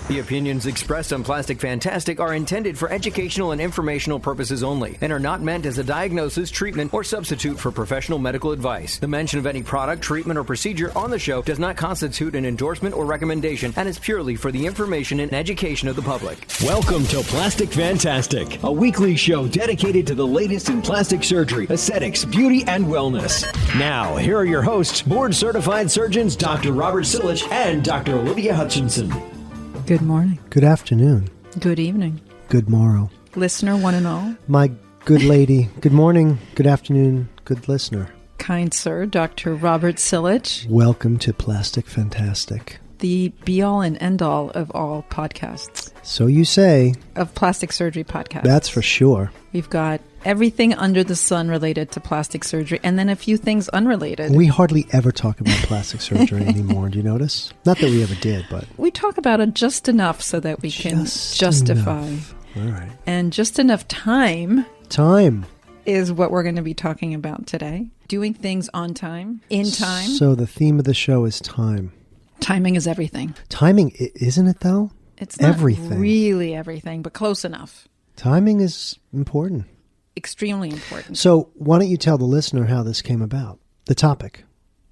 The opinions expressed on Plastic Fantastic are intended for educational and informational purposes only and are not meant as a diagnosis, treatment, or substitute for professional medical advice. The mention of any product, treatment, or procedure on the show does not constitute an endorsement or recommendation and is purely for the information and education of the public. Welcome to Plastic Fantastic, a weekly show dedicated to the latest in plastic surgery, aesthetics, beauty, and wellness. Now, here are your hosts, board-certified surgeons Dr. Robert Silich and Dr. Olivia Hutchinson. Good morning. Good afternoon. Good evening. Good morrow. Listener, one and all. My good lady. Good morning. Good afternoon. Good listener. Kind sir, Dr. Robert Silich. Welcome to Plastic Fantastic. The be-all and end-all of all podcasts. So you say. Of plastic surgery podcasts. That's for sure. We've got everything under the sun related to plastic surgery, and then a few things unrelated. We hardly ever talk about plastic surgery anymore. Do you notice? Not that we ever did, but... We talk about it just enough so that we can justify. Enough. All right. And just enough time. Time. Is what we're going to be talking about today. Doing things on time, in time. So the theme of the show is time. Timing is everything. Timing, isn't it though? It's not everything. Really everything, but close enough. Timing is important. Extremely important. So why don't you tell the listener how this came about? The topic.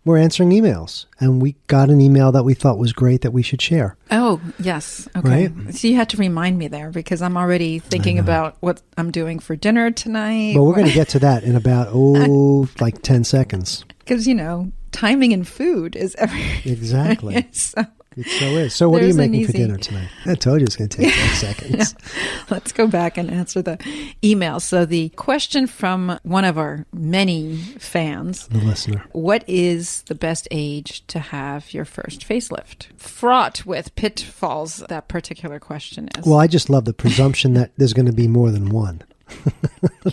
We're answering emails, and we got an email that we thought was great that we should share. Oh, yes. Okay. Right? So you had to remind me there because I'm already thinking about what I'm doing for dinner tonight. Well, we're going to get to that in about, like 10 seconds. Because, timing in food is everything. Exactly. It so is. So what are you making for dinner tonight? I told you it's going to take 10 seconds. Let's go back and answer the email. So the question from one of our many fans. The listener. What is the best age to have your first facelift? Fraught with pitfalls, that particular question is. Well, I just love the presumption that there's going to be more than one.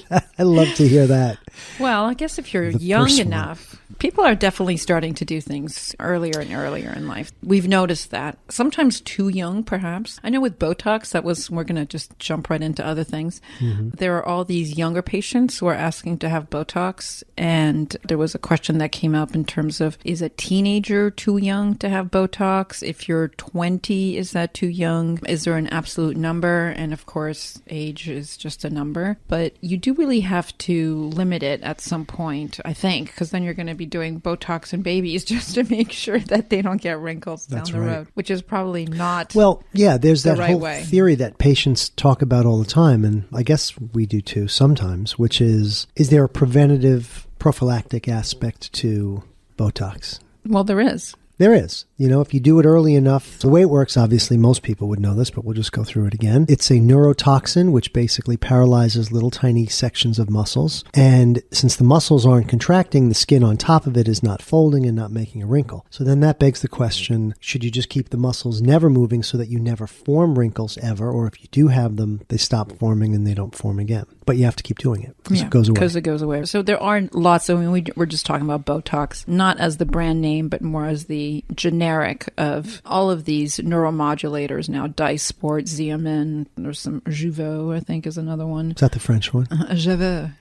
I love to hear that. Well, I guess if you're young enough, people are definitely starting to do things earlier and earlier in life. We've noticed that. Sometimes too young, perhaps. I know with Botox, we're going to just jump right into other things. Mm-hmm. There are all these younger patients who are asking to have Botox. And there was a question that came up in terms of, is a teenager too young to have Botox? If you're 20, is that too young? Is there an absolute number? And of course, age is just a number. But you do really have to limit it at some point, I think, because then you're going to be doing Botox in babies just to make sure that they don't get wrinkles down the road, which is probably not there's that right whole way. Theory that patients talk about all the time, and I guess we do too sometimes, which is there a preventative prophylactic aspect to Botox? Well, there is. There is. If you do it early enough, the way it works, obviously, most people would know this, but we'll just go through it again. It's a neurotoxin, which basically paralyzes little tiny sections of muscles. And since the muscles aren't contracting, the skin on top of it is not folding and not making a wrinkle. So then that begs the question, should you just keep the muscles never moving so that you never form wrinkles ever? Or if you do have them, they stop forming and they don't form again. But you have to keep doing it because it goes away. Because it goes away. So there are lots of, we're just talking about Botox, not as the brand name, but more as the generic of all of these neuromodulators now. Dysport, Xeomin, there's some Jeuveau, I think is another one. Is that the French one? Jeuveau.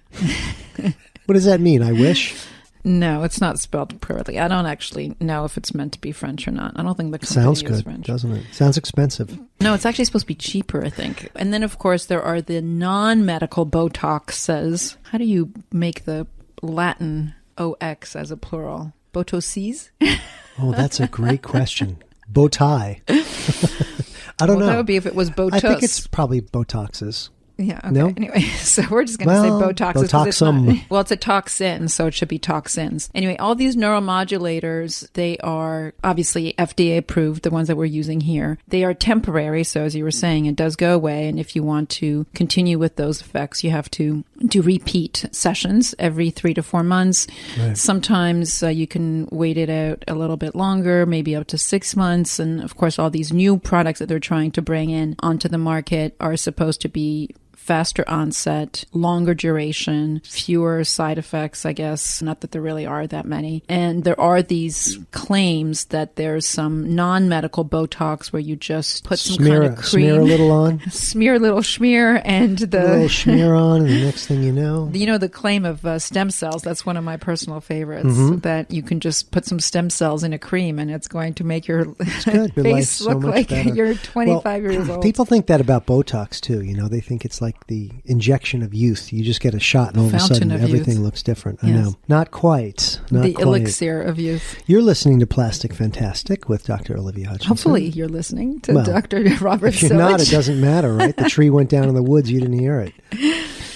What does that mean? I wish? No, it's not spelled correctly. I don't actually know if it's meant to be French or not. I don't think the company sounds is good, French. Doesn't it? Sounds expensive. No, it's actually supposed to be cheaper, I think. And then, of course, there are the non-medical Botoxes. How do you make the Latin OX as a plural? Botoxes? Oh, that's a great question. Bow tie. I don't know. That would be if it was Botox. I think it's probably Botoxes. Yeah. Okay. No? Anyway, so we're just going to say Botox. It's a toxin, so it should be toxins. Anyway, all these neuromodulators, they are obviously FDA approved, the ones that we're using here. They are temporary, so as you were saying, it does go away. And if you want to continue with those effects, you have to do repeat sessions every 3 to 4 months. Right. Sometimes you can wait it out a little bit longer, maybe up to 6 months. And of course, all these new products that they're trying to bring in onto the market are supposed to be faster onset, longer duration, fewer side effects, I guess. Not that there really are that many. And there are these claims that there's some non-medical Botox where you just put some kind of cream. Smear a little on. Smear a little schmear and the... A little smear on, and the next thing you know... You know, the claim of stem cells, that's one of my personal favorites, that you can just put some stem cells in a cream and it's going to make your face look like you're 25 years old. People think that about Botox too. You know, they think it's like the injection of youth. You just get a shot and all of a sudden everything looks different. Yes. I know. Not quite. The elixir of youth. You're listening to Plastic Fantastic with Dr. Olivia Hutchinson. Hopefully you're listening to Dr. Robert If you're not, it doesn't matter, right? The tree went down in the woods. You didn't hear it.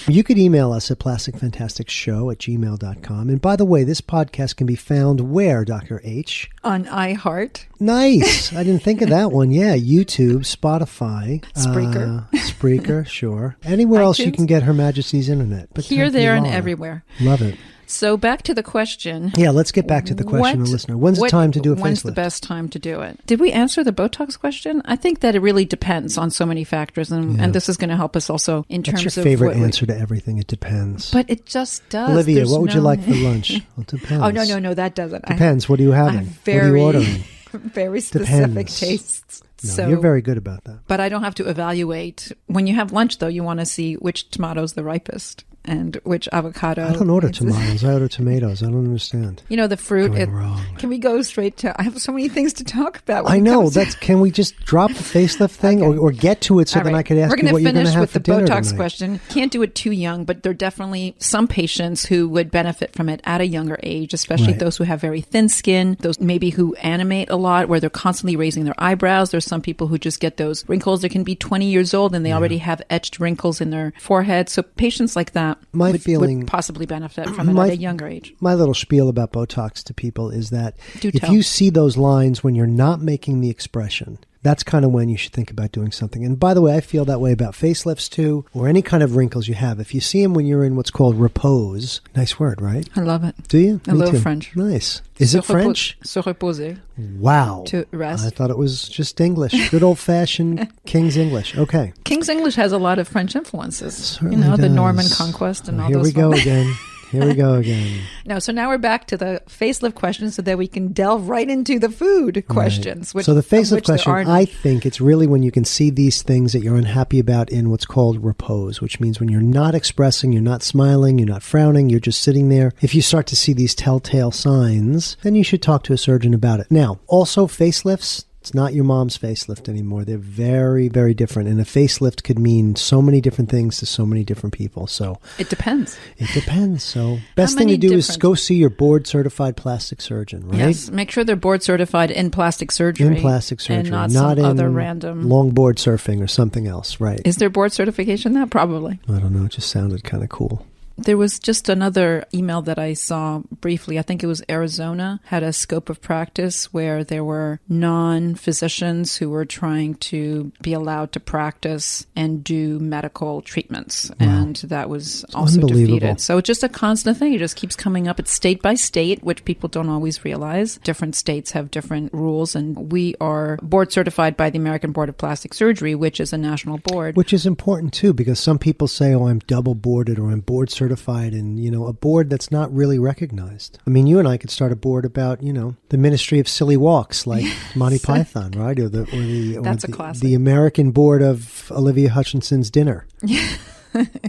You could email us at plasticfantasticshow@gmail.com. And by the way, this podcast can be found where, Dr. H? On iHeart. Nice. I didn't think of that one. Yeah, YouTube, Spotify. Spreaker, sure. Anywhere else you can get Her Majesty's Internet. But here, there, and everywhere. Love it. So back to the question. Yeah, let's get back to the question of the listener. When's the time to do a facelift? When's the best time to do it? Did we answer the Botox question? I think that it really depends on so many factors, and this is going to help us also in terms of... That's your favorite answer to everything. It depends. But it just does. Olivia, what would you like for lunch? Well, it depends. Oh, no, that doesn't. Depends. What are you having? What are you ordering? Very specific tastes. No, you're very good about that. But I don't have to evaluate. When you have lunch, though, you want to see which tomato's the ripest and which avocado. I don't order tomatoes. I order tomatoes. I don't understand. You know, the fruit. Wrong. Can we go straight to... I have so many things to talk about. I know. Can we just drop the facelift thing or get to it so then I could ask you what you're going to have for dinner We're going to finish with the Botox tonight. question. Can't do it too young, but there are definitely some patients who would benefit from it at a younger age, especially those who have very thin skin, those maybe who animate a lot, where they're constantly raising their eyebrows. There's some people who just get those wrinkles. They can be 20 years old and they already have etched wrinkles in their forehead. So patients like that would possibly benefit from it at a younger age. My little spiel about Botox to people is that if you see those lines when you're not making the expression, that's kind of when you should think about doing something. And by the way, I feel that way about facelifts too, or any kind of wrinkles you have. If you see them when you're in what's called repose, nice word, right? I love it. Do you? I love French. Nice. Is it French? Se reposer. Wow. To rest. I thought it was just English. Good old-fashioned King's English. Okay. King's English has a lot of French influences. You know, the Norman conquest and all those. Here we go again. Here we go again. No, so now we're back to the facelift questions so that we can delve right into the food questions. So the facelift question, I think it's really when you can see these things that you're unhappy about in what's called repose, which means when you're not expressing, you're not smiling, you're not frowning, you're just sitting there. If you start to see these telltale signs, then you should talk to a surgeon about it. Now, also facelifts, it's not your mom's facelift anymore. They're very, very different. And a facelift could mean so many different things to so many different people. So it depends. It depends. So best thing to do is go see your board-certified plastic surgeon, right? Yes. Make sure they're board-certified in plastic surgery. In plastic surgery. And not some in other random... longboard surfing or something else, right? Is there board certification now? Probably. I don't know. It just sounded kind of cool. There was just another email that I saw briefly. I think it was Arizona had a scope of practice where there were non-physicians who were trying to be allowed to practice and do medical treatments. Wow. And that was also defeated. So it's just a constant thing. It just keeps coming up. It's state by state, which people don't always realize. Different states have different rules. And we are board certified by the American Board of Plastic Surgery, which is a national board. Which is important too, because some people say, oh, I'm double boarded or I'm board certified, and, you know, a board that's not really recognized. I mean, you and I could start a board about, you know, the Ministry of Silly Walks, like Monty Python, right? Or the American Board of Olivia Hutchinson's Dinner.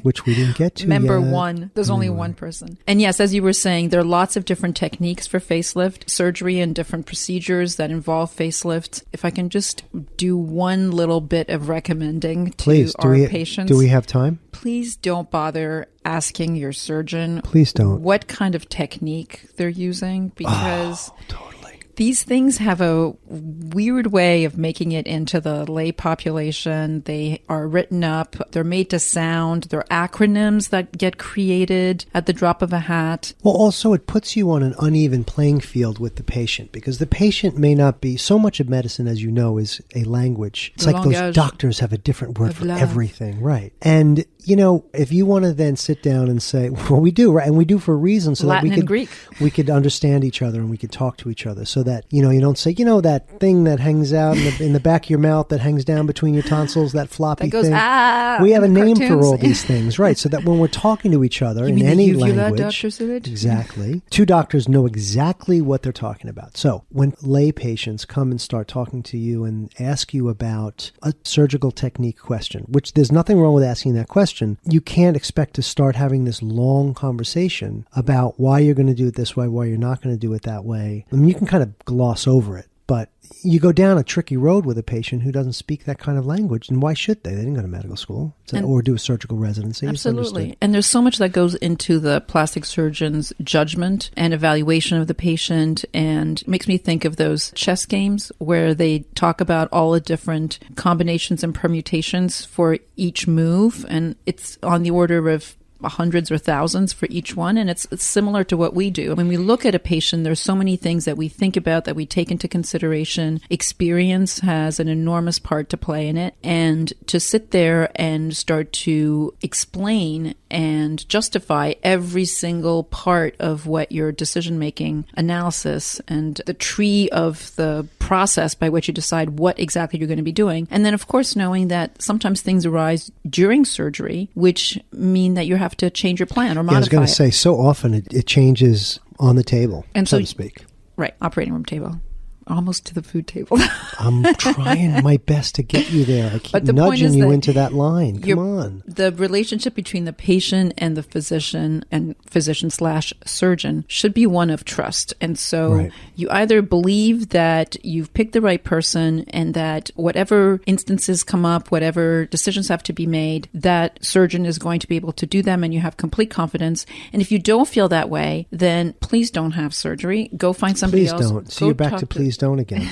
Which we didn't get to Member yet. one. There's only one person. And yes, as you were saying, there are lots of different techniques for facelift surgery and different procedures that involve facelift. If I can just do one little bit of recommending to our patients. Do we have time? Please don't bother asking your surgeon. Please don't. What kind of technique they're using, because... Totally. These things have a weird way of making it into the lay population. They are written up. They're made to sound. They're acronyms that get created at the drop of a hat. Well, also it puts you on an uneven playing field with the patient, because the patient may not be... So much of medicine, as you know, is a language. It's like those doctors have a different word for everything, right? And... you know, if you want to then sit down and say, well, we do, right? And we do for a reason, so Latin that we could, and Greek. We could understand each other and we could talk to each other. So that, you don't say, that thing that hangs out in the back of your mouth that hangs down between your tonsils, that floppy That goes, thing. We have a name for all these things, right? So that when we're talking to each other in any language, Dr. Sillage? Exactly. Two doctors know exactly what they're talking about. So when lay patients come and start talking to you and ask you about a surgical technique question, which there's nothing wrong with asking that question, you can't expect to start having this long conversation about why you're going to do it this way, why you're not going to do it that way. I mean, you can kind of gloss over it, but you go down a tricky road with a patient who doesn't speak that kind of language, and why should they? They didn't go to medical school or do a surgical residency. Absolutely. And there's so much that goes into the plastic surgeon's judgment and evaluation of the patient, and makes me think of those chess games where they talk about all the different combinations and permutations for each move, and it's on the order of hundreds or thousands for each one. And it's similar to what we do. When we look at a patient, there's so many things that we think about, that we take into consideration. Experience has an enormous part to play in it. And to sit there and start to explain and justify every single part of what your decision-making analysis and the tree of the process by which you decide what exactly you're going to be doing. And then, of course, knowing that sometimes things arise during surgery, which mean that you have to change your plan or modify it. I was going to say, so often it changes on the table, and so to speak. Right, operating room table. Almost to the food table. I'm trying my best to get you there. I keep nudging you into that line. Come on. The relationship between the patient and the physician and physician/surgeon should be one of trust. And so you either believe that you've picked the right person and that whatever instances come up, whatever decisions have to be made, that surgeon is going to be able to do them and you have complete confidence. And if you don't feel that way, then please don't have surgery. Go find somebody else. Please don't. So you're back to please don't again.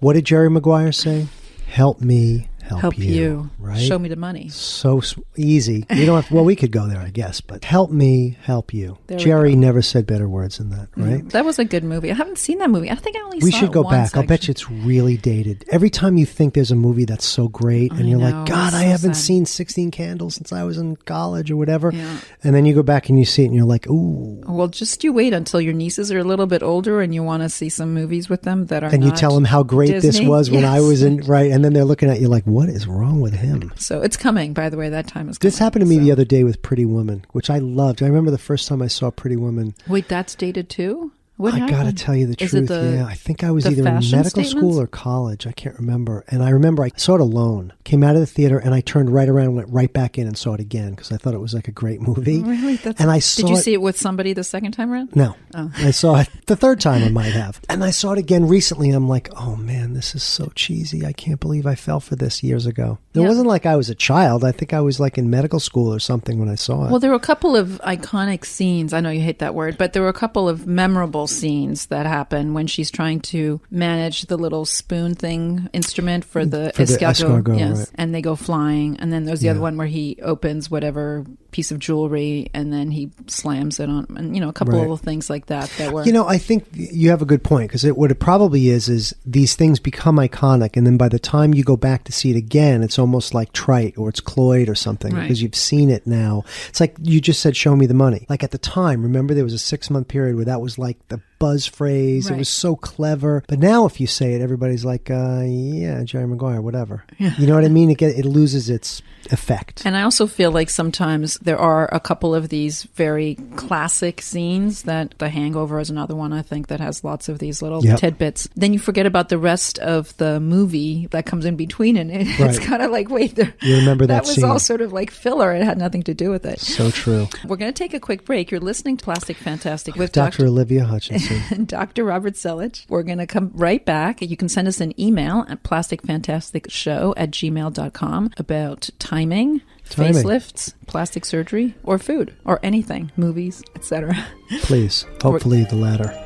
What did Jerry Maguire say? Help me help you. Right? Show me the money. So easy. You don't have. Well, we could go there, I guess, but help me help you. Jerry never said better words than that, right? That was a good movie. I haven't seen that movie. I think I only saw it once. We should go back. I'll bet you it's really dated. Every time you think there's a movie that's so great, and you're like, God, I haven't seen 16 Candles since I was in college or whatever, and then you go back and you see it, and you're like, ooh. Well, just you wait until your nieces are a little bit older and you want to see some movies with them that are and you tell them how great Disney. This was when I was in, right, and then they're looking at you like, what is wrong with him? So it's coming, by the way. That time is coming. This happened to me the other day with Pretty Woman, which I loved. I remember the first time I saw Pretty Woman. Wait, that's dated too? I got to tell you the truth. I think I was either in medical school or college. I can't remember. And I remember I saw it alone, came out of the theater, and I turned right around and went right back in and saw it again because I thought it was like a great movie. Really? Did you see it with somebody the second time around? No. Oh. I saw it the third time I might have. And I saw it again recently. And I'm like, oh man, this is so cheesy. I can't believe I fell for this years ago. It wasn't like I was a child. I think I was like in medical school or something when I saw it. Well, there were a couple of iconic scenes. I know you hate that word, but there were a couple of memorable scenes that happen when she's trying to manage the little spoon thing instrument for the escargot, yes, right. And they go flying, and then there's the other one where he opens whatever piece of jewelry and then he slams it on, and a couple of little things like that were. I think you have a good point, because what it probably is these things become iconic, and then by the time you go back to see it again, it's almost like trite or it's cloyed or something, because you've seen it now. It's like you just said, show me the money. Like at the time, remember there was a 6-month period where that was like the buzz phrase. It was so clever. But now if you say it, everybody's like, Jerry Maguire, whatever. Yeah. You know what I mean? It loses its effect. And I also feel like sometimes there are a couple of these very classic scenes that The Hangover is another one, I think, that has lots of these little tidbits. Then you forget about the rest of the movie that comes in between, and it's kind of like, wait, you remember that was scene. all sort of like filler. It had nothing to do with it. So true. We're going to take a quick break. You're listening to Plastic Fantastic with Dr. Olivia Hutchinson and Dr. Robert Sillage. We're going to come right back. You can send us an email at plasticfantasticshow@gmail.com about timing, facelifts, plastic surgery, or food, or anything, movies, etc. Please, hopefully the latter.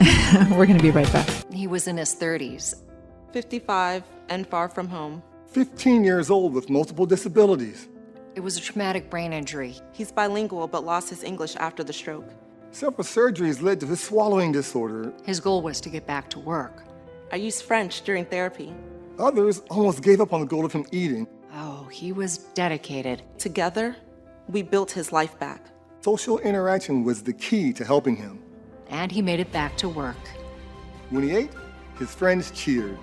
We're going to be right back. He was in his 30s. 55 and far from home. 15 years old with multiple disabilities. It was a traumatic brain injury. He's bilingual but lost his English after the stroke. Several surgeries led to his swallowing disorder. His goal was to get back to work. I used French during therapy. Others almost gave up on the goal of him eating. Oh, he was dedicated. Together, we built his life back. Social interaction was the key to helping him. And he made it back to work. When he ate, His friends cheered.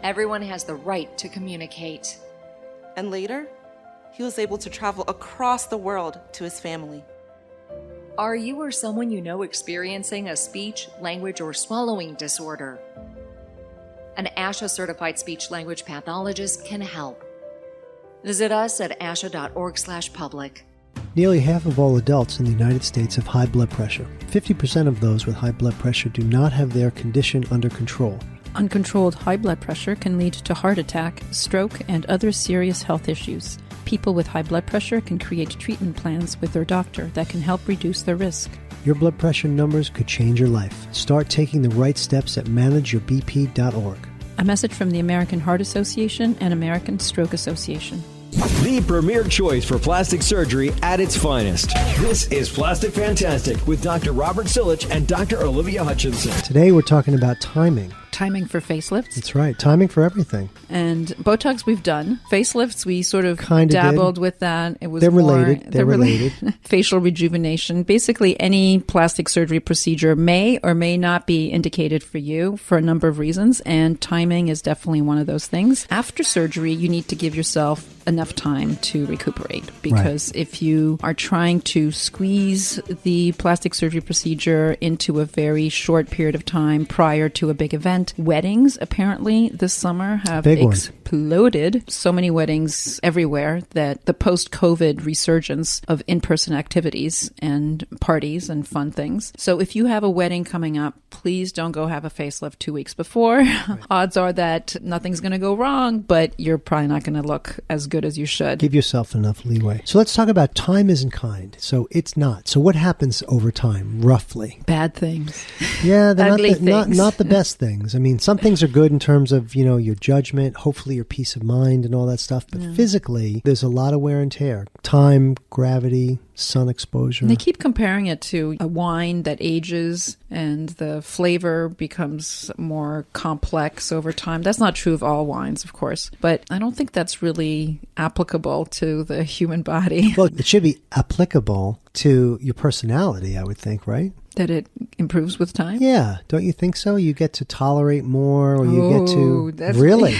Everyone has the right to communicate. And later, he was able to travel across the world to his family. Are you or someone you know experiencing a speech, language, or swallowing disorder? An ASHA-certified speech-language pathologist can help. Visit us at asha.org/public. Nearly half of all adults in the United States have high blood pressure. 50% of those with high blood pressure do not have their condition under control. Uncontrolled high blood pressure can lead to heart attack, stroke, and other serious health issues. People with high blood pressure can create treatment plans with their doctor that can help reduce their risk. Your blood pressure numbers could change your life. Start taking the right steps at manageyourbp.org. A message from the American Heart Association and American Stroke Association. The premier choice for plastic surgery at its finest. This is Plastic Fantastic with Dr. Robert Silich and Dr. Olivia Hutchinson. Today we're talking about timing. Timing for facelifts. That's right, timing for everything. And Botox we've done. Facelifts, we sort of Kinda dabbled did. with that. It was They're more, related. They're related. Facial rejuvenation. Basically, any plastic surgery procedure may or may not be indicated for you for a number of reasons, and timing is definitely one of those things. After surgery, you need to give yourself enough time to recuperate, because if you are trying to squeeze the plastic surgery procedure into a very short period of time prior to a big event, weddings apparently this summer have Big one. exploded. So many weddings everywhere that the post-COVID resurgence of in-person activities and parties and fun things. So if you have a wedding coming up, please don't go have a facelift 2 weeks before. Odds are that nothing's going to go wrong, but you're probably not going to look as good as you should. Give yourself enough leeway. So let's talk about time isn't kind. So it's not. So what happens over time, roughly? Bad things. Yeah, they're Ugly not things. not the best things. I mean, some things are good in terms of, your judgment, hopefully your peace of mind and all that stuff. But physically, there's a lot of wear and tear. Time, gravity, sun exposure. They keep comparing it to a wine that ages and the flavor becomes more complex over time. That's not true of all wines, of course, but I don't think that's really applicable to the human body. Well, it should be applicable to your personality, I would think, right? That it improves with time? Yeah. Don't you think so? You get to tolerate more, or you get to... that's Really?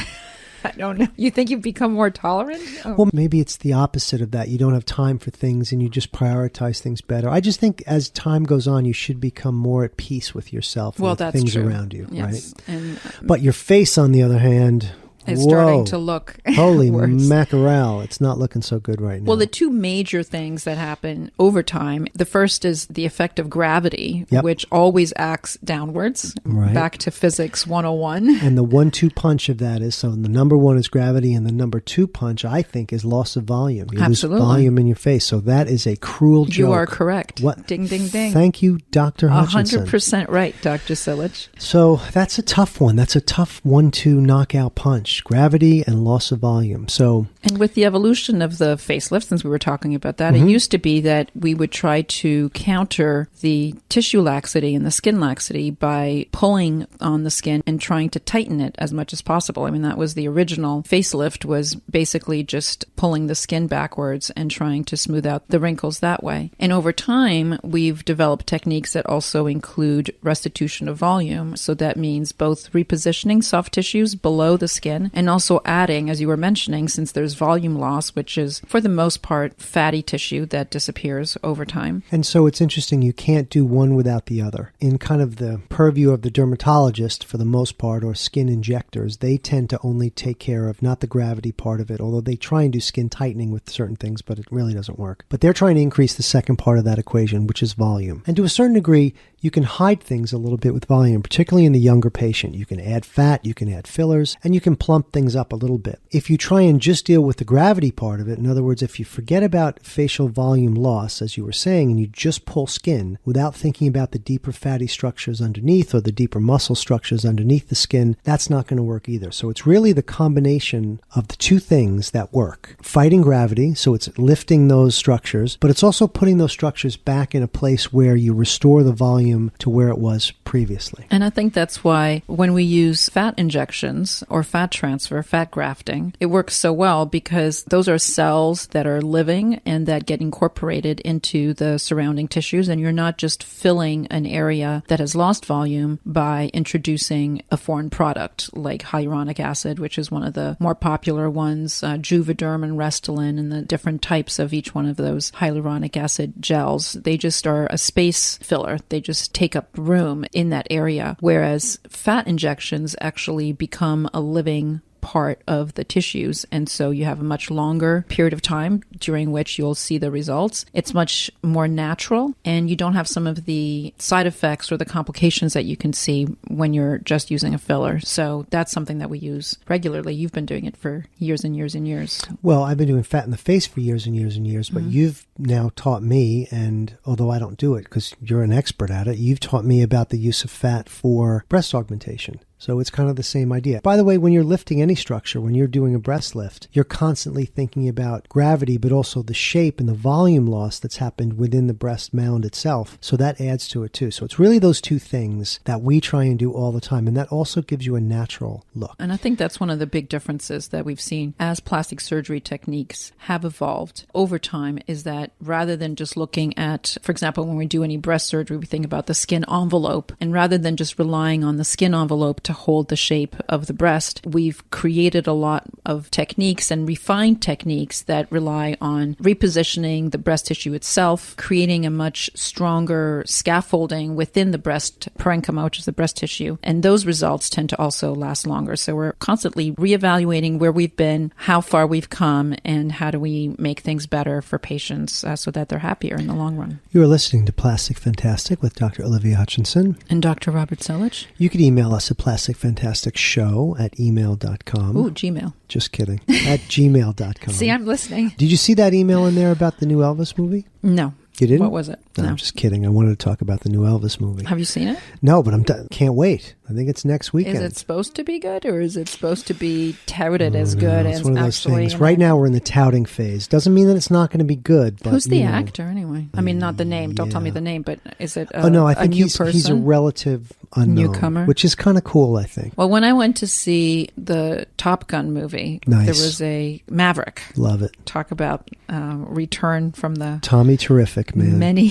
I don't know. You think you've become more tolerant? Oh. Well, maybe it's the opposite of that. You don't have time for things and you just prioritize things better. I just think as time goes on, you should become more at peace with yourself and with that's things true. around you, Yes. right? And But your face, on the other hand... is Whoa. starting to look Holy worse. mackerel. It's not looking so good right now. Well, the two major things that happen over time, the first is the effect of gravity, Yep. which always acts downwards, Right. back to physics 101. And the 1-2 punch of that is, so the number one is gravity, and the number 2 punch, I think, is loss of volume. You Absolutely. lose volume in your face. So that is a cruel joke. You are correct. What? Ding, ding, ding. Thank you, Dr. Hutchinson. 100% right, Dr. Silich. So that's a tough one. That's a tough 1-2 knockout punch. Gravity and loss of volume. So And with the evolution of the facelift, since we were talking about that, Mm-hmm. it used to be that we would try to counter the tissue laxity and the skin laxity by pulling on the skin and trying to tighten it as much as possible. I mean, that was the original facelift, was basically just pulling the skin backwards and trying to smooth out the wrinkles that way. And over time, we've developed techniques that also include restitution of volume. So that means both repositioning soft tissues below the skin and also adding, as you were mentioning, since there's volume loss, which is for the most part fatty tissue that disappears over time. And so it's interesting, you can't do one without the other. In kind of the purview of the dermatologist, for the most part, or skin injectors, they tend to only take care of not the gravity part of it, although they try and do skin tightening with certain things, but it really doesn't work. But they're trying to increase the second part of that equation, which is volume. And to a certain degree, you can hide things a little bit with volume, particularly in the younger patient. You can add fat, you can add fillers, and you can plump things up a little bit. If you try and just deal with the gravity part of it, in other words, if you forget about facial volume loss, as you were saying, and you just pull skin without thinking about the deeper fatty structures underneath or the deeper muscle structures underneath the skin, that's not going to work either. So it's really the combination of the two things that work. Fighting gravity, so it's lifting those structures, but it's also putting those structures back in a place where you restore the volume to where it was previously. And I think that's why when we use fat injections or fat transfer, fat grafting. It works so well because those are cells that are living and that get incorporated into the surrounding tissues, and you're not just filling an area that has lost volume by introducing a foreign product like hyaluronic acid, which is one of the more popular ones, Juvederm and Restylane, and the different types of each one of those hyaluronic acid gels. They just are a space filler. They just take up room in that area, whereas fat injections actually become a living part of the tissues, and so you have a much longer period of time during which you'll see the results. It's much more natural, and you don't have some of the side effects or the complications that you can see when you're just using a filler. So that's something that we use regularly. You've been doing it for years and years and years. Well, I've been doing fat in the face for years and years and years, but you've now taught me, and although I don't do it because you're an expert at it, you've taught me about the use of fat for breast augmentation. So it's kind of the same idea. By the way, when you're lifting any structure, when you're doing a breast lift, you're constantly thinking about gravity, but also the shape and the volume loss that's happened within the breast mound itself. So that adds to it too. So it's really those two things that we try and do all the time. And that also gives you a natural look. And I think that's one of the big differences that we've seen as plastic surgery techniques have evolved over time, is that rather than just looking at, for example, when we do any breast surgery, we think about the skin envelope. And rather than just relying on the skin envelope to hold the shape of the breast, we've created a lot of techniques and refined techniques that rely on repositioning the breast tissue itself, creating a much stronger scaffolding within the breast parenchyma, which is the breast tissue. And those results tend to also last longer. So we're constantly reevaluating where we've been, how far we've come, and how do we make things better for patients so that they're happier in the long run. You are listening to Plastic Fantastic with Dr. Olivia Hutchinson. And Dr. Robert Selich. You can email us at plasticfantasticshow@email.com. Ooh, Gmail. Just kidding. At gmail.com. See, I'm listening. Did you see that email in there about the new Elvis movie? No. You didn't? What was it? No, I'm just kidding. I wanted to talk about the new Elvis movie. Have you seen it? No, but can't wait. I think it's next weekend. Is it supposed to be good, or is it supposed to be touted as good? It's as one of those actually, things. Right now we're in the touting phase. Doesn't mean that it's not going to be good. But, who's the actor anyway? I mean, not the name. Don't tell me the name, but is it a, no, I think a new he's a person? relative unknown. Newcomer? Which is kind of cool, I think. Well, when I went to see the Top Gun movie, Nice. there was a Maverick. Love it. Talk about return from the Tommy Terrific, man. many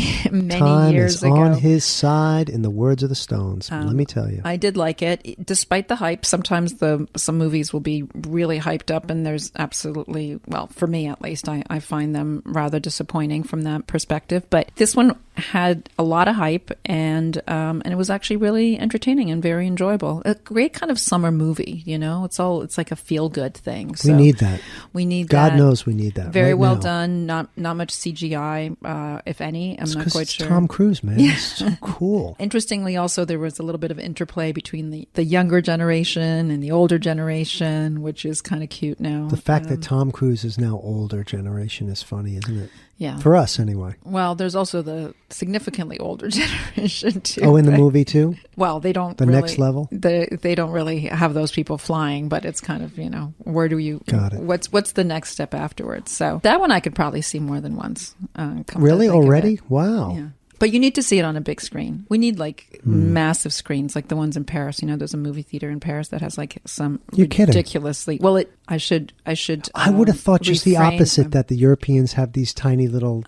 Time years is ago. on his side, in the words of the Stones. Let me tell you. I did like it, despite the hype. Sometimes some movies will be really hyped up, and there's absolutely, well, for me at least, I find them rather disappointing from that perspective. But this one had a lot of hype, and it was actually really entertaining and very enjoyable. A great kind of summer movie, you know. It's like a feel good thing. So we need that. We need God that. knows we need that. Very right well now. done. Not much CGI, if any. I'm not quite It's sure. Tom Cruise, man. It's so cool. Interestingly, also, there was a little bit of interplay between the younger generation and the older generation, which is kind of cute now. The fact that Tom Cruise is now older generation is funny, isn't it? Yeah. For us, anyway. Well, there's also the significantly older generation, too. Oh, in the movie, too? Well, they don't The really, next level? They don't really have those people flying, but it's kind of, where do you... Got it. What's the next step afterwards? So that one I could probably see more than once. Come to Really? think of Already? it. Wow. Yeah. But you need to see it on a big screen. We need massive screens, like the ones in Paris. There's a movie theater in Paris that has some You're kidding. ridiculously. Well, I should. I would have thought just the refrain opposite, from- that the Europeans have these tiny little,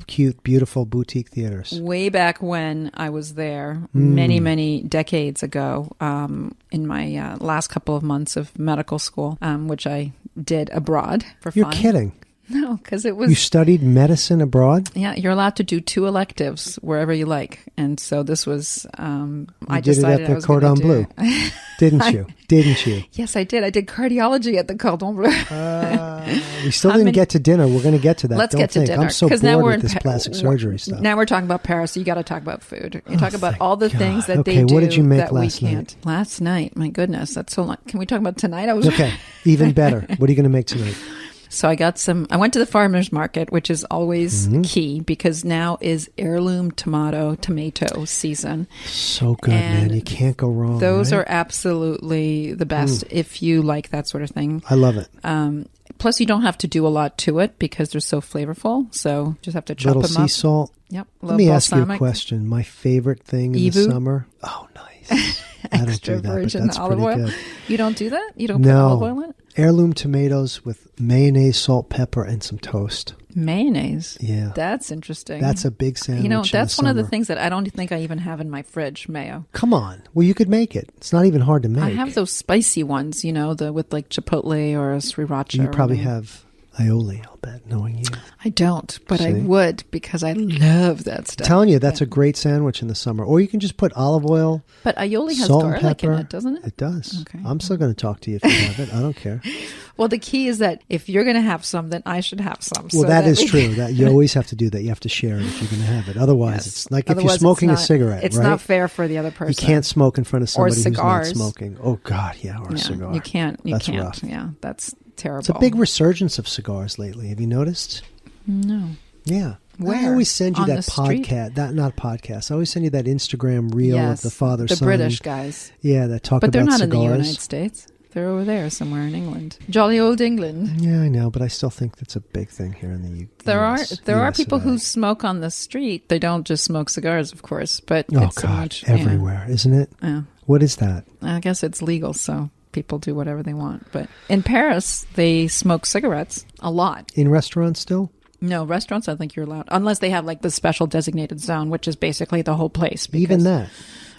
cute, beautiful boutique theaters. Way back when I was there, many, many decades ago, in my last couple of months of medical school, which I did abroad for You're fun. kidding. No, because it was... You studied medicine abroad? Yeah, you're allowed to do 2 electives wherever you like. And so this was... You I did it decided at the I was gonna Cordon do Bleu, it. didn't you? Didn't you? Yes, I did. I did cardiology at the Cordon Bleu. We still didn't get to dinner. We're going to get to that. Let's Don't get to think. dinner. I'm so 'cause bored now we're with this in plastic surgery stuff. Now we're talking about Paris, so you got to talk about food. You talk about thank all the God. things that Okay, they do what did you make that we last night? can't. Last night, my goodness, that's so long. Can we talk about tonight? Okay, even better. What are you going to make tonight? So I went to the farmer's market, which is always key because now is heirloom tomato season. So good, man. And You can't go wrong. Those right? are absolutely the best if you like that sort of thing. I love it. Plus, you don't have to do a lot to it because they're so flavorful. So just have to chop Little them sea up. salt. Yep. Let me ask you a balsamic. question. My favorite thing in the Evu? summer. Oh, nice. Extra do that, but virgin that's olive pretty oil. good. You don't do that? You don't put No. olive oil in it? Heirloom tomatoes with mayonnaise, salt, pepper, and some toast. Mayonnaise. Yeah. That's interesting. That's a big sandwich. You know, in that's the one of the summer. things that I don't think I even have in my fridge, mayo. Come on. Well, you could make it. It's not even hard to make. I have those spicy ones, you know, the with like chipotle or a sriracha. You or probably whatever. have aioli, I'll bet, knowing you. I don't, but I See? would because I love that stuff. I'm telling you, that's a great sandwich in the summer. Or you can just put olive oil, But aioli has salt and garlic in pepper. it, doesn't it? It does. Okay. I'm still going to talk to you if you have it. I don't care. Well, the key is that if you're going to have some, then I should have some. Well, so that is we- true. That you always have to do that. You have to share it if you're going to have it. Otherwise, Yes. it's like if Otherwise, you're it's smoking a not- cigarette, It's right? not fair for the other person. You can't smoke in front of somebody who's not cigars. smoking. Oh, God, yeah, or a Yeah, cigar. you can't. You That's can't. rough. Yeah, that's terrible. It's a big resurgence of cigars lately. Have you noticed? No. Yeah. I Where? always send you On that the street? podcast. Not podcast. I always send you that Instagram reel Yes, of the father the son. British guys. Yeah, that talk But they're about not cigars. in the United States. They're over there somewhere in England. Jolly old England. Yeah, I know, but I still think that's a big thing here in the UK. There are US people of A. who smoke on the street. They don't just smoke cigars, of course, but Oh, it's so God, much everywhere, isn't it? Yeah. What is that? I guess it's legal, so people do whatever they want. But in Paris, they smoke cigarettes a lot. In restaurants still? No, restaurants, I think you're allowed, unless they have like the special designated zone, which is basically the whole place. Even because- that.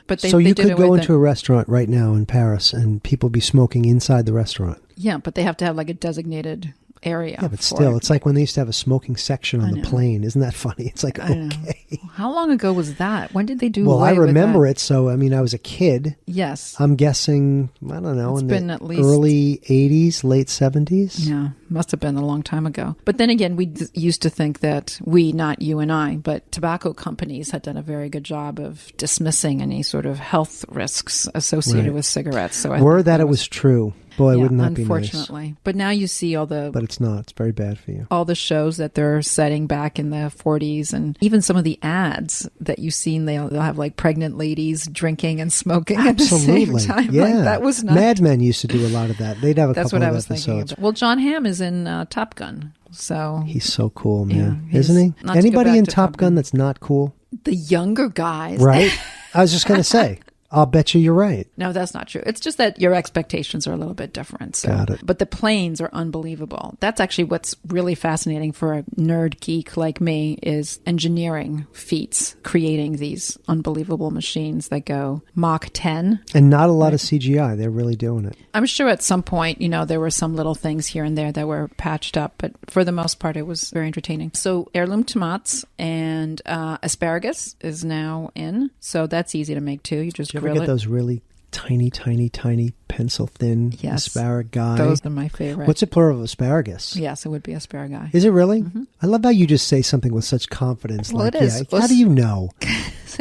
But they, So they you did could it go with into a restaurant right now in Paris and people be smoking inside the restaurant. Yeah, but they have to have like a designated area. Yeah, but for still, it. it's like when they used to have a smoking section on I the know. plane. Isn't that funny? It's like, I know. okay. How long ago was that? When did they do Well, I away with remember that? it. So, I mean, I was a kid. Yes. I'm guessing, I don't know, It's in been the at least- early 80s, late 70s. Yeah, must have been a long time ago. But then again, we used to think that we, not you and I, but tobacco companies had done a very good job of dismissing any sort of health risks associated Right. with cigarettes. So I Were think that it was true. Boy, yeah, wouldn't that be nice? unfortunately. But now you see all the But it's not. It's very bad for you. all the shows that they're setting back in the 40s, and even some of the ads that you've seen, they'll have like pregnant ladies drinking and smoking Absolutely. at the same time. Yeah. Like, that was not. Mad Men used to do a lot of that. They'd have a That's couple what I of was thinking episodes. about. Well, John Hamm is in Top Gun, so He's so cool, man. Yeah, Isn't he's- he? not to go Anybody back in to Top Top Gun Gun. that's not cool? the younger guys, Right? I was just going to say, I'll bet you're right. No, that's not true. It's just that your expectations are a little bit different. So. Got it. But the planes are unbelievable. That's actually what's really fascinating for a nerd geek like me is engineering feats, creating these unbelievable machines that go Mach 10. And not a lot of CGI. They're really doing it. I'm sure at some point, you know, there were some little things here and there that were patched up, but for the most part, it was very entertaining. So heirloom tomatoes and asparagus is now in. So that's easy to make too. You just Do you ever grill get it. those really tiny pencil thin Yes. asparagus? Those are my favorite. What's the plural of asparagus? Yes, it would be asparagus. Is it really? I love how you just say something with such confidence. Mm-hmm. Well, like, it is. Yeah, how do you know?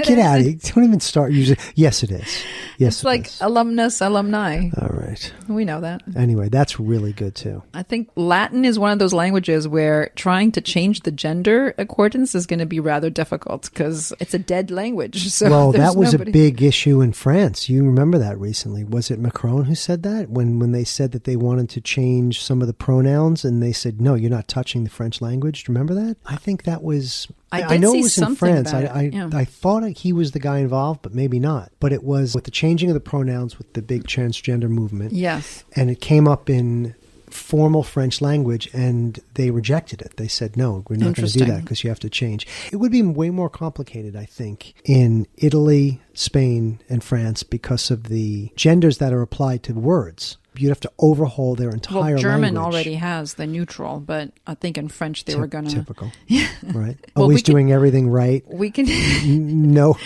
Get out of here. Don't even start using. Yes, it is. Yes, It's like alumnus, alumni. All right. We know that. Anyway, that's really good too. I think Latin is one of those languages where trying to change the gender accordance is going to be rather difficult because it's a dead language. So Well, there's that was nobody- a big issue in France. You remember that recently. Was it Macron who said that? When they said that they wanted to change some of the pronouns and they said, no, you're not touching the French language. Do you remember that? I think that was... I I did know see it was in something France. about it, yeah. I thought he was the guy involved, but maybe not. But it was with the changing of the pronouns with the big transgender movement. Yes. And it came up in formal French language and they rejected it. They said, no, we're not going to do that Interesting. because you have to change. It would be way more complicated, I think, in Italy, Spain, and France because of the genders that are applied to words. You'd have to overhaul their entire Well, German language. already has the neutral, but I think in French they were going to. Typical. Right? Well, Always we could- doing everything right. We can. No,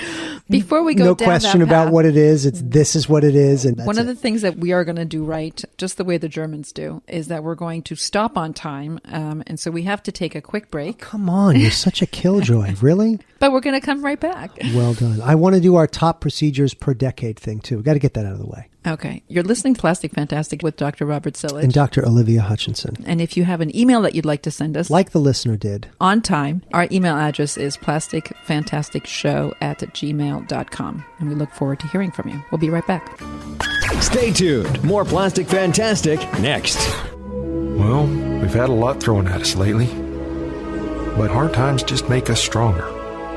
Before we go no down question that about path, what it is. This is what it is. And that's one of it. the things that we are going to do right, just the way the Germans do, is that we're going to stop on time. And so we have to take a quick break, Come on, you're such a killjoy. Really? but we're going to come right back. Well done. I want to do our top procedures per decade thing, too. Got to get that out of the way. Okay. You're listening to Plastic Fantastic with Dr. Robert Sillage. And Dr. Olivia Hutchinson. And if you have an email that you'd like to send us Like the listener did. on time, our email address is plasticfantasticshow@gmail.com. And we look forward to hearing from you. We'll be right back. Stay tuned. More Plastic Fantastic next. Well, we've had a lot thrown at us lately. But hard times just make us stronger.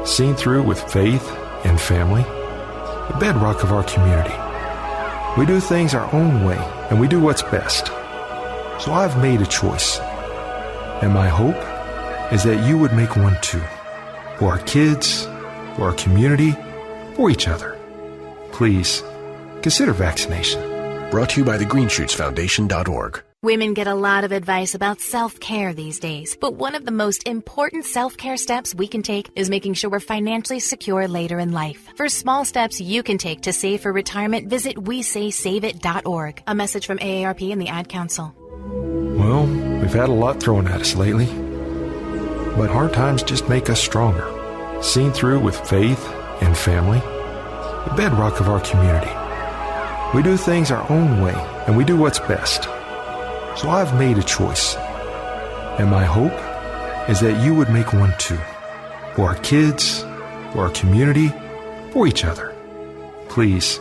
Seen through with faith and family, the bedrock of our community. We do things our own way, and we do what's best. So I've made a choice. And my hope is that you would make one too. For our kids, for our community, for each other. Please, consider vaccination. Brought to you by the GreenShootsFoundation.org. Women get a lot of advice about self-care these days, but one of the most important self-care steps we can take is making sure we're financially secure later in life. For small steps you can take to save for retirement, visit WeSaySaveIt.org. A message from AARP and the Ad Council. Well, we've had a lot thrown at us lately. But hard times just make us stronger. Seen through with faith and family, the bedrock of our community. We do things our own way, and we do what's best. So I've made a choice. And my hope is that you would make one too. For our kids, for our community, for each other. Please,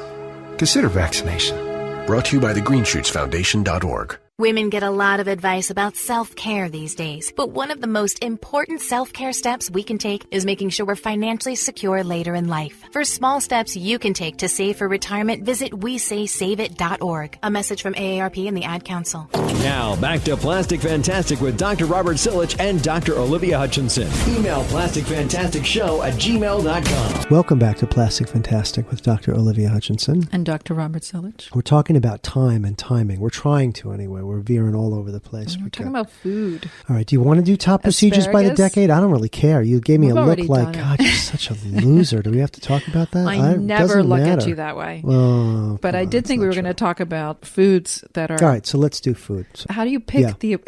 consider vaccination. Brought to you by the GreenShootsFoundation.org. Women get a lot of advice about self-care these days, but one of the most important self-care steps we can take is making sure we're financially secure later in life. For small steps you can take to save for retirement, visit WeSaySaveIt.org. A message from AARP and the Ad Council. Now, back to Plastic Fantastic with Dr. Robert Silich and Dr. Olivia Hutchinson. Email plasticfantasticshow@gmail.com. Welcome back to Plastic Fantastic with Dr. Olivia Hutchinson. And Dr. Robert Silich. We're talking about time and timing. We're trying to anyway. We're veering all over the place. We're talking about food. All right. Do you want to do top procedures by the decade? I don't really care. You gave me a look like, God, you're such a loser. Do we have to talk about that? I never look at you that way. Oh, but I did think we were going to talk about foods that are... All right. So let's do food. So, how do you pick the...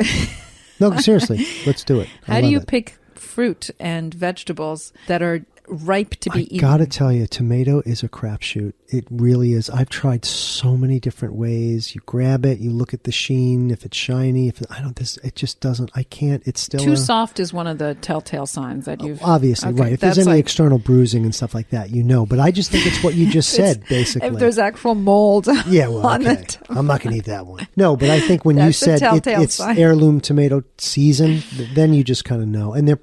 No, seriously. Let's do it. How do you pick fruit and vegetables that are ripe to be eaten? I gotta tell you, tomato is a crapshoot. It really is. I've tried so many different ways. You grab it, you look at the sheen, if it's shiny, it just doesn't, I can't, it's still too soft is one of the telltale signs that you've... Obviously, right. If there's any external bruising and stuff like that, but I just think it's what you just said, basically. If there's actual mold on it. I'm not going to eat that one. No, but I think when you said it's sign. Heirloom tomato season, then you just kind of know. And they're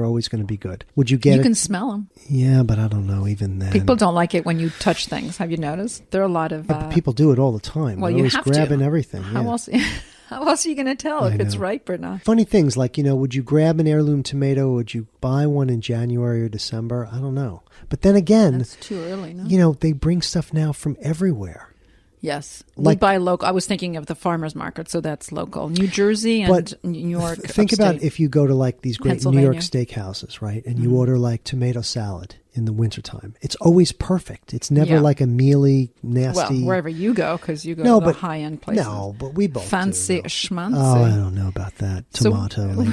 always going to be good. Would you get it? You can smell them. Yeah, but I don't know even then. People don't like it when you touch things. Have you noticed? There are a lot of... people do it all the time. Well, They're you always have grabbing to. everything. How else are you going to tell if it's ripe or not? Funny things like, would you grab an heirloom tomato? Would you buy one in January or December? I don't know. But then again... That's too early, no? They bring stuff now from everywhere. Yes. We buy local. I was thinking of the farmer's market, so that's local. New Jersey and New York. Think upstate. about if you go to these great New York steakhouses, right? And you order tomato salad in the wintertime. It's always perfect. It's never like a mealy, nasty... Well, wherever you go, because you go to the high-end places. No, but we both Fancy schmancy. Oh, I don't know about that. Tomato. So,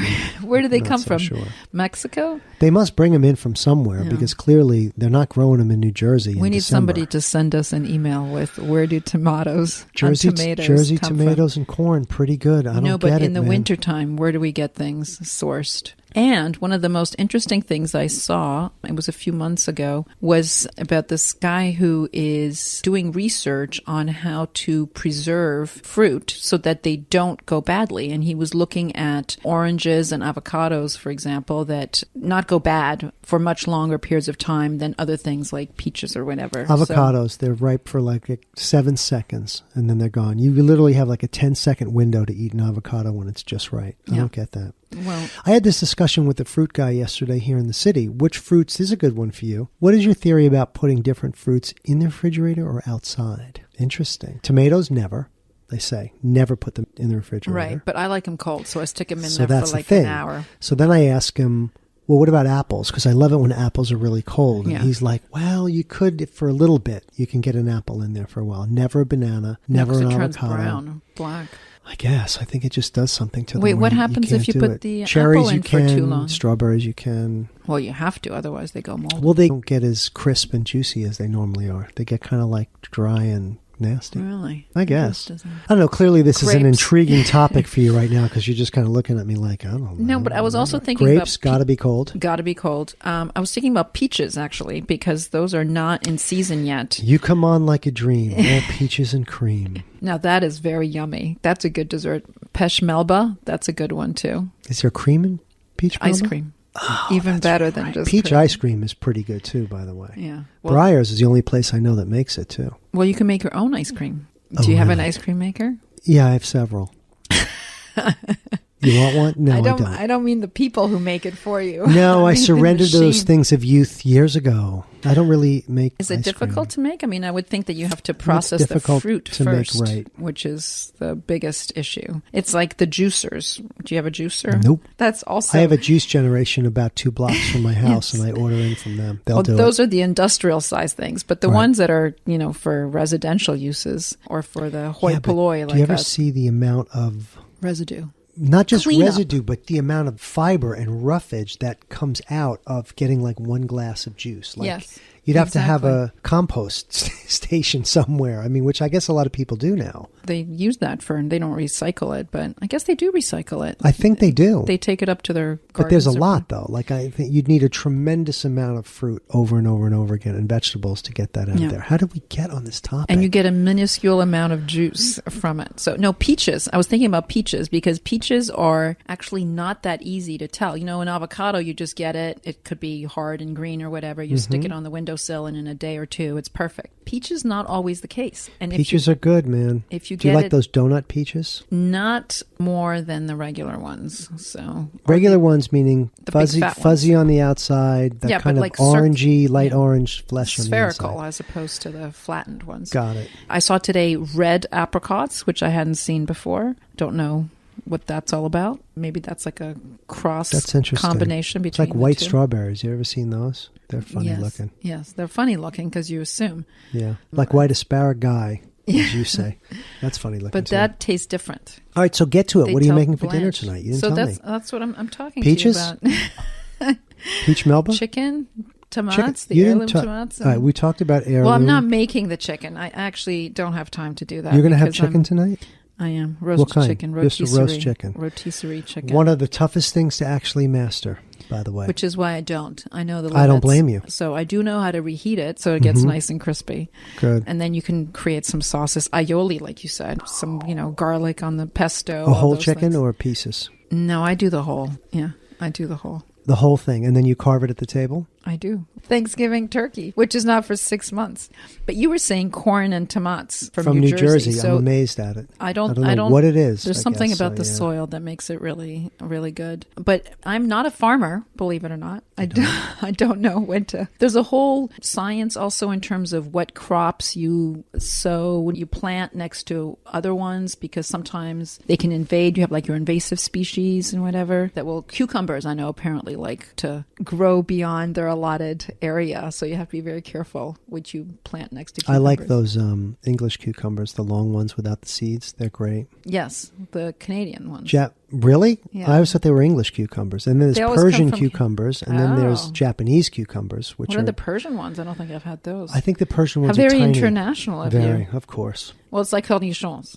where do they come from? Sure. Mexico? They must bring them in from somewhere because clearly they're not growing them in New Jersey. We need somebody to send us an email with where do tomatoes Jersey come tomatoes from? And corn, pretty good. I don't get it, but in the wintertime, where do we get things sourced? And one of the most interesting things I saw, it was a few months ago, was about this guy who is doing research on how to preserve fruit so that they don't go badly. And he was looking at oranges and avocados, for example, that not go bad for much longer periods of time than other things like peaches or whatever. Avocados, they're ripe for 7 seconds and then they're gone. You literally have a 10-second window to eat an avocado when it's just right. I don't get that. Well, I had this discussion with the fruit guy yesterday here in the city. Which fruits is a good one for you? What is your theory about putting different fruits in the refrigerator or outside? Interesting. Tomatoes, never. They say never put them in the refrigerator. Right, but I like them cold, so I stick them in there for an hour. So then I ask him, well, what about apples? Because I love it when apples are really cold. And he's like, well, you could, for a little bit, you can get an apple in there for a while. Never a banana, never an avocado. It turns brown, black. I guess. I think it just does something to them. Wait, what happens if you put the cherries apple in for too long? Strawberries you can. Well, you have to, otherwise they go moldy. Well, they don't get as crisp and juicy as they normally are. They get kind of dry and nasty. Really? I guess. I don't know. Clearly, this is an intriguing topic for you right now because you're just kind of looking at me like, I don't know. No, but I was also thinking grapes about... got to be cold. Got to be cold. I was thinking about peaches, actually, because those are not in season yet. You come on like a dream. All peaches and cream. Now, that is very yummy. That's a good dessert. Pesh Melba, that's a good one, too. Is there cream in peach Melba? Ice cream. Even better than just peach cream. ice cream is pretty good too, by the way. Yeah. Well, Breyers is the only place I know that makes it too. Well, you can make your own ice cream. Do you have an ice cream maker? Yeah, I have several. You want one? No, I don't. I don't mean the people who make it for you. No, I mean the surrendered those machine. things of youth years ago. I don't really make Is it ice difficult cream. to make? I mean, I would think that you have to process the difficult fruit to make, first, right. which is the biggest issue. It's like the juicers. Do you have a juicer? Nope. That's also... I have a juice generation about 2 blocks from my house, and I order in from them. They'll do those it. are the industrial size things, but the Right. ones that are, for residential uses or for the hoi Yeah, but polloi, do like you ever a see the amount of... residue. Not just Cleanup. residue, but the amount of fiber and roughage that comes out of getting like 1 glass of juice. Like, Yes, you'd have to have exactly. a compost station somewhere. I mean, which I guess a lot of people do now. They use that they don't recycle it, but I guess they do recycle it. I think they do. They take it up to their gardens. But there's a or- lot, though. Like, I think you'd need a tremendous amount of fruit over and over and over again and vegetables to get that out Yeah. there. How did we get on this topic? And you get a minuscule amount of juice from it. So, no, peaches. I was thinking about peaches because peaches are actually not that easy to tell. An avocado, you just get it. It could be hard and green or whatever. You stick it on the windowsill and in a day or two, it's perfect. Peaches, not always the case. And Peaches are good, man. if you do you get like it- those donut peaches? not more than the regular ones. So Regular ones meaning the big fat fuzzy on the outside, that Yeah, kind but of like orangey, light yeah. orange flesh on the spherical inside. as opposed to the flattened ones. Got it. I saw today red apricots, which I hadn't seen before. Don't know what that's all about. Maybe that's like a cross That's interesting. combination It's between like white the two. strawberries. You ever seen those? They're funny Yes. looking. Yes, they're funny looking because you assume. Yeah, like white asparagus, as you say. That's funny looking. But too. that tastes different. All right, so get to it. They What are you tell making for dinner Blanche. tonight? You didn't so tell me. that's what I'm talking Peaches? to you about. Peach Melba? Chicken, tomatoes, Chicken. the You heirloom didn't tomatoes. All right, we talked about heirloom. Well, I'm not making the chicken. I actually don't have time to do that. You're going to have because I'm- chicken tonight? I am. What Roast kind? chicken. Just a roast Rotisserie. chicken. Rotisserie chicken. One of the toughest things to actually master, by the way. Which is why I don't. I know the limits. I don't blame you. So I do know how to reheat it so it gets Mhm. nice and crispy. Good. And then you can create some sauces. Aioli, like you said. Some, garlic on the pesto. A all whole those chicken things. or pieces? No, I do the whole. Yeah, I do the whole. The whole thing, and then you carve it at the table? I do. Thanksgiving turkey, which is not for 6 months. But you were saying corn and tomatoes from New Jersey. So I'm amazed at it. I don't know what it is. There's I something guess, about the yeah. soil that makes it really, really good. But I'm not a farmer, believe it or not. I don't know when to. There's a whole science also in terms of what crops you sow when you plant next to other ones, because sometimes they can invade. You have like your invasive species and whatever that will. Cucumbers, I know, apparently like to grow beyond their allotted area. So you have to be very careful what you plant next to cucumbers. I like those English cucumbers, the long ones without the seeds. They're great. Yes, the Canadian ones. Really? Yeah. I always thought they were English cucumbers. And then They there's always come Persian from- cucumbers, and then there's Oh. Japanese cucumbers, which What are the Persian ones? I don't think I've had those. I think the Persian How ones are very tiny. international of Very, you. of course. Well, it's like cornichons.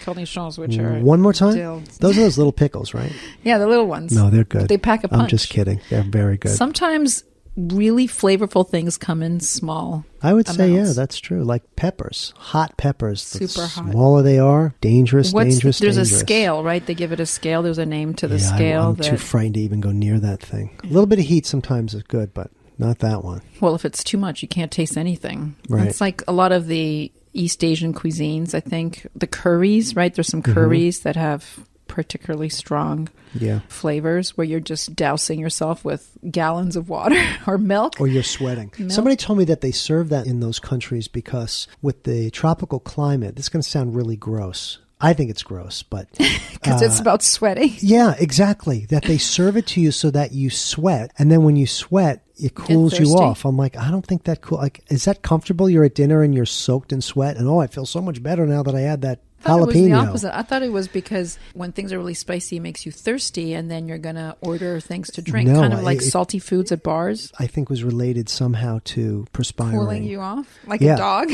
Cornichons, which are One more time? dill. Those are those little pickles, right? Yeah, the little ones. No, they're good. But they pack a punch. I'm just kidding. They're very good. Sometimes really flavorful things come in small I would say, yeah, amounts. that's true. Like peppers, hot peppers. The Super hot. smaller they are, dangerous, dangerous, There's dangerous. a scale, right? They give it a scale. There's a name to the Yeah, scale. I'm too frightened to even go near that thing. A little bit of heat sometimes is good, but not that one. Well, if it's too much, you can't taste anything. Right. It's like a lot of the East Asian cuisines, I think. The curries, right? There's some Mm-hmm. curries that have particularly strong Yeah. flavors where you're just dousing yourself with gallons of water or milk. Or you're sweating. Milk. Somebody told me that they serve that in those countries because with the tropical climate, this is going to sound really gross. I think it's gross, but Because it's about sweating. yeah, exactly. That they serve it to you so that you sweat, and then when you sweat, it cools you thirsty? off. I'm like, I don't think that cool. Like, is that comfortable? You're at dinner and you're soaked in sweat, and I feel so much better now that I had that I thought it was the jalapeno. opposite. I thought it was because when things are really spicy, it makes you thirsty, and then you're going to order things to drink, No, kind of like it- salty foods at bars, I think was related somehow to perspiring. cooling you off like Yeah. a dog.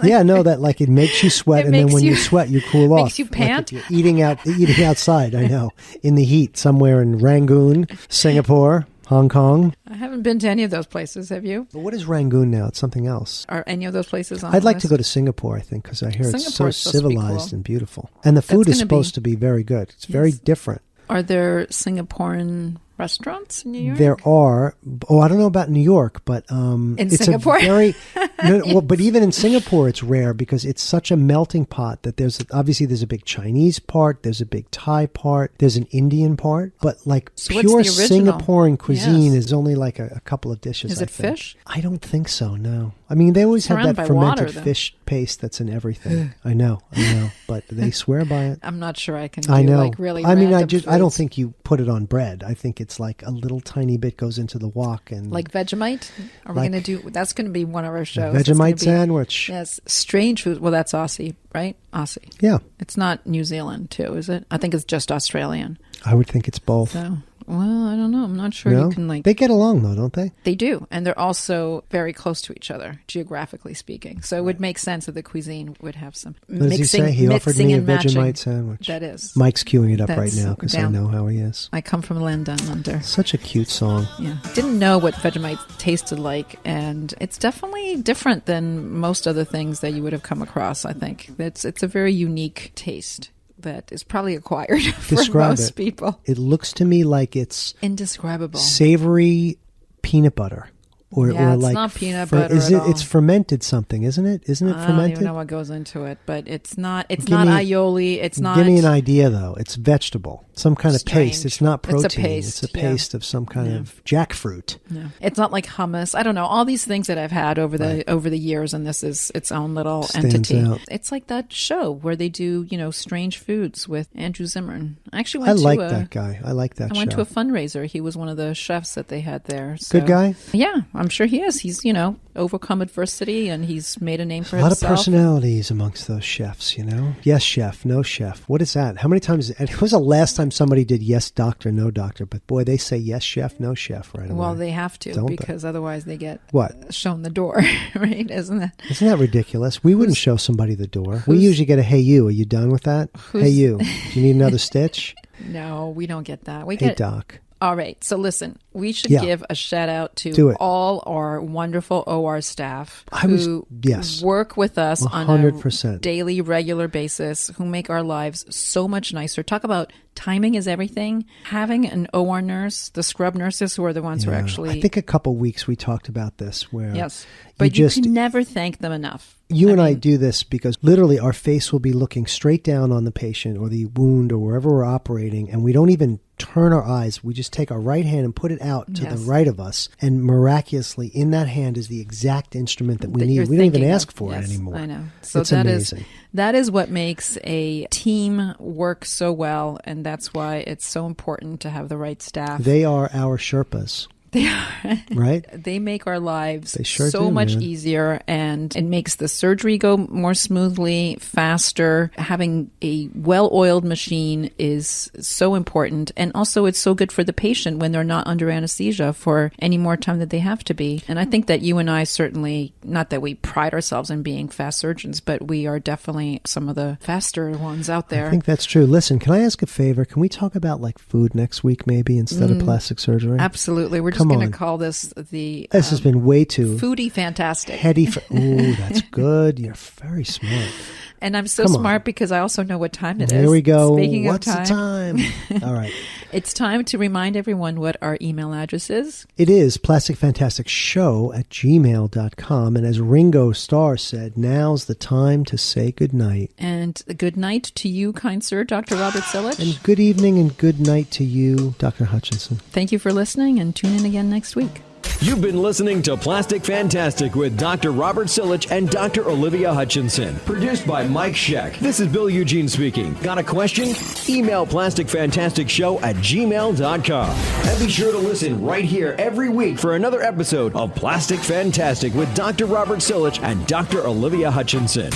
Yeah, no, that like it makes you sweat, It and then makes when you you- sweat, you cool off. makes you Like if pant. you're eating outside. I know, in the heat somewhere in Rangoon, Singapore, Hong Kong. I haven't been to any of those places. Have you? But what is Rangoon now? It's something else. Are any of those places on I'd the like to list? go to Singapore, I think, because I hear it's so Singapore's supposed to be civilized cool. and beautiful. And the food is gonna supposed to be very good. It's very Yes. different. Are there Singaporean restaurants in New York? There are. Oh, I don't know about New York, but it's Singapore? a very. But even in Singapore, it's rare because it's such a melting pot that there's a big Chinese part, there's a big Thai part, there's an Indian part, but like So pure what's the original? Singaporean cuisine Yes. is only like a couple of dishes. Is I it think. fish? I don't think so. No. I mean, they always have Surrounded that by water, fermented though. fish paste that's in everything. I know, but they swear by it. I'm not sure I can do I know. like really I mean, I random don't foods. think you put it on bread. I think it's like a little tiny bit goes into the wok and Like Vegemite? Are we Like- going to do... That's going to be one of our a shows. It's gonna Vegemite be- sandwich. Yes. Strange food. Well, that's Aussie, right? Aussie. Yeah, It's not New Zealand, too, is it? I think it's just Australian. I would think it's both. So, well, I don't know. I'm not sure No? you can like... They get along though, don't they? They do. And they're also very close to each other, geographically speaking. So it would make sense that the cuisine would have some What does mixing, he say? He offered mixing me a and matching. Vegemite sandwich. That is. Mike's queuing it up right That's now because I down. know how he is. I come from land down under. Such a cute song. Yeah. Didn't know what Vegemite tasted like, and it's definitely different than most other things that you would have come across, I think. It's a very unique taste that is probably acquired for Describe most it. people. It looks to me like it's Indescribable. savory peanut butter. Or, Yeah, or it's like not peanut butter is at it? all. It's fermented something, isn't it? Isn't it I don't fermented? even know what goes into it, but it's not Give not me- aioli. It's not. Give me an idea, though. It's vegetable, some kind of paste. Strange. It's not It's a protein. paste, It's a yeah. paste of some kind of jackfruit. No. It's not like hummus. I don't know. All these things that I've had over the years, and this is its own little Stands entity. out. It's like that show where they do, strange foods with Andrew Zimmern. I actually I went like to that guy. I like that I show. went to a fundraiser. He was one of the chefs that they had there. So. Good guy? Yeah, I'm sure he is. He's, overcome adversity and he's made a name for A lot himself. of personalities amongst those chefs, Yes, chef, no chef. What is that? How many times? It was the last time somebody did yes, doctor, no doctor. But boy, they say yes, chef, no chef right away. Well, they have to Don't they? because otherwise they get What? shown the door, right? Isn't that? Isn't that ridiculous? We wouldn't show somebody the door. We who's- usually get a hey you. Are you done with that? Hey you. Do you need another stitch? No, we don't get that. We Hey get doc. All right. So listen, we should Yeah. give a shout out Do to it. all our wonderful OR staff yes. work with us on 100%. a daily, regular basis, who make our lives so much nicer. Talk about timing is everything. Having an OR nurse, the scrub nurses who are the ones who are Yeah. actually... I think a couple weeks we talked about this where Yes. But you just can never thank them enough. You and I mean, do this because literally our face will be looking straight down on the patient or the wound or wherever we're operating, and we don't even turn our eyes. We just take our right hand and put it out to the Yes. right of us, and miraculously in that hand is the exact instrument that we that need. you're We don't even thinking ask of. for Yes, it anymore. I know. So it's that is amazing. that is what makes a team work so well, and that's why it's so important to have the right staff. They are our Sherpas. They are. Right? They make our lives They sure so do, much man. easier, and it makes the surgery go more smoothly, faster. Having a well-oiled machine is so important, and also it's so good for the patient when they're not under anesthesia for any more time that they have to be. And I think that you and I certainly, not that we pride ourselves in being fast surgeons, but we are definitely some of the faster ones out there. I think that's true. Listen, can I ask a favor? Can we talk about like food next week maybe instead of plastic surgery? Absolutely. We're just Come going on. to call this the This has been way too foodie fantastic. heady. Ooh, that's good. You're very smart. And I'm so Come on. smart because I also know what time it is. There we go. Speaking What's of the time? All right. It's time to remind everyone what our email address is. It is plasticfantasticshow@gmail.com. And as Ringo Starr said, now's the time to say goodnight. And good night to you, kind sir, Dr. Robert Silich. And good evening and good night to you, Dr. Hutchinson. Thank you for listening, and tune in again next week. You've been listening to Plastic Fantastic with Dr. Robert Silich and Dr. Olivia Hutchinson. Produced by Mike Scheck. This is Bill Eugene speaking. Got a question? Email plasticfantasticshow@gmail.com. And be sure to listen right here every week for another episode of Plastic Fantastic with Dr. Robert Silich and Dr. Olivia Hutchinson.